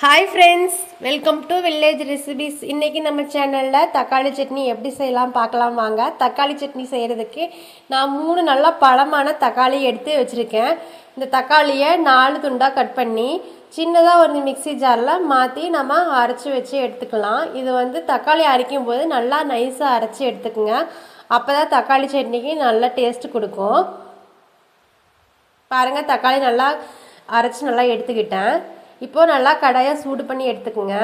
Hi friends, welcome to village recipes. இன்றைக்கி நம்ம சேனலில் தக்காளி சட்னி எப்படி செய்யலாம் பார்க்கலாம் வாங்க. தக்காளி சட்னி செய்கிறதுக்கு நான் 3 நல்லா பழமான தக்காளி எடுத்து வச்சுருக்கேன். இந்த தக்காளியை 4 துண்டாக கட் பண்ணி சின்னதாக ஒரு மிக்சி ஜாரில் மாற்றி நம்ம அரைச்சி வச்சு எடுத்துக்கலாம். இது தக்காளி அரைக்கும் போது நல்லா நைஸாக அரைச்சி எடுத்துக்கோங்க. அப்போ தான் தக்காளி சட்னிக்கு நல்ல டேஸ்ட்டு கொடுக்கும். பாருங்கள், தக்காளி நல்லா அரைச்சி நல்லா எடுத்துக்கிட்டேன். இப்போது நல்லா கடாயை சூடு பண்ணி எடுத்துக்கோங்க.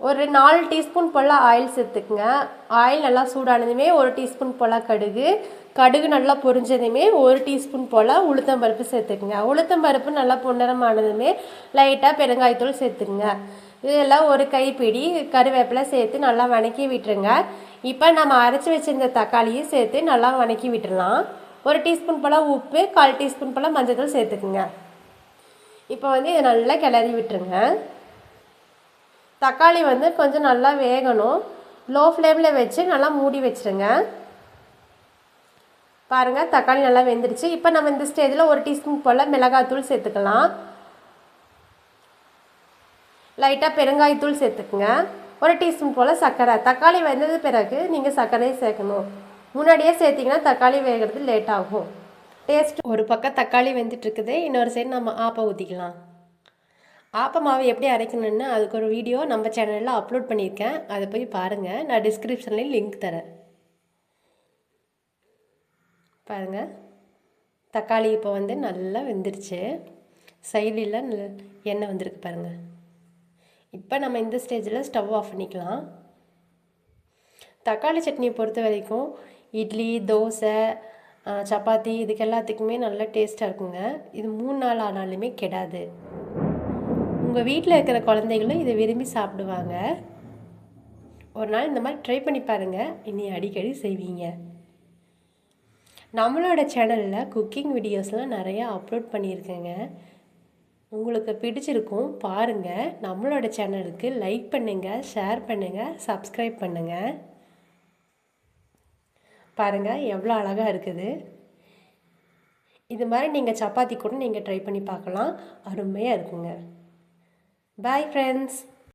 ஒரு 4 டீஸ்பூன் போல் ஆயில் சேர்த்துக்குங்க. ஆயில் நல்லா சூடானதுமே 1 டீஸ்பூன் போல் கடுகு நல்லா பொரிஞ்சதுமே 1 டீஸ்பூன் போல் உளுத்தம்பருப்பு சேர்த்துக்குங்க. உளுத்தம்பருப்பு நல்லா பொன்னிறமானதுமே லைட்டாக பெருங்காயத்தூள் சேர்த்துக்குங்க. இதெல்லாம் ஒரு கைப்பிடி கருவேப்பிலை சேர்த்து நல்லா வணக்கி விட்டுருங்க. இப்போ நம்ம அரைச்சி வச்சிருந்த தக்காளியும் சேர்த்து நல்லா வணக்கி விட்டுடலாம். 1 டீஸ்பூன் போல் உப்பு, 1/4 டீஸ்பூன் போல் மஞ்சள் சேர்த்துக்குங்க. இப்போ இதை நல்லா கிளறி விட்டுருங்க. தக்காளி கொஞ்சம் நல்லா வேகணும். லோ ஃப்ளேமில் வச்சு நல்லா மூடி வச்சுருங்க. பாருங்கள், தக்காளி நல்லா வெந்துடுச்சு. இப்போ நம்ம இந்த ஸ்டேஜில் 1 டீஸ்பூன் போல் மிளகாய்த்தூள் சேர்த்துக்கலாம். லைட்டாக பெருங்காயத்தூள் சேர்த்துக்குங்க. 1 டீஸ்பூன் போல் சர்க்கரை. தக்காளி வெந்தது பிறகு நீங்கள் சர்க்கரையை சேர்க்கணும். முன்னாடியே சேர்த்திங்கன்னா தக்காளி வேகிறது லேட் ஆகும். டேஸ்ட் ஒரு பக்கம் தக்காளி வெந்துட்டுருக்குது, இன்னொரு சைடு நம்ம ஆப்பம் ஊற்றிக்கலாம். ஆப்ப மாவு எப்படி அரைக்கணும்னு அதுக்கு ஒரு வீடியோ நம்ம சேனலில் அப்லோட் பண்ணியிருக்கேன். அதை போய் பாருங்கள். நான் டிஸ்கிரிப்ஷன்லேயும் லிங்க் தரேன். பாருங்கள், தக்காளி இப்போ நல்லா வெந்துருச்சு. சைடில் எண்ணெய் வந்திருக்கு பாருங்கள். இப்போ நம்ம இந்த ஸ்டேஜில் ஸ்டவ் ஆஃப் பண்ணிக்கலாம். தக்காளி சட்னியை பொறுத்த வரைக்கும் இட்லி, தோசை, சப்பாத்தி இதுக்கு எல்லாத்துக்குமே நல்ல டேஸ்ட்டாக இருக்குங்க. இது 3 நாள் ஆனாலுமே கெடாது. உங்கள் வீட்டில் இருக்கிற குழந்தைகளும் இதை விரும்பி சாப்பிடுவாங்க. ஒரு நாள் இந்த மாதிரி ட்ரை பண்ணி பாருங்கள். இனி அடிக்கடி செய்வீங்க. நம்மளோட சேனலில் குக்கிங் வீடியோஸ்லாம் நிறையா அப்லோட் பண்ணியிருக்கேங்க. உங்களுக்கு பிடிச்சிருக்கும் பாருங்கள். நம்மளோட சேனலுக்கு லைக் பண்ணுங்கள், ஷேர் பண்ணுங்கள், சப்ஸ்கிரைப் பண்ணுங்கள். பாருங்கள், எவ்வளோ அழகாக இருக்குது. இது மாதிரி நீங்கள் சப்பாத்தி கூட நீங்கள் ட்ரை பண்ணி பார்க்கலாம். அருமையாக இருக்குங்க. Bye friends.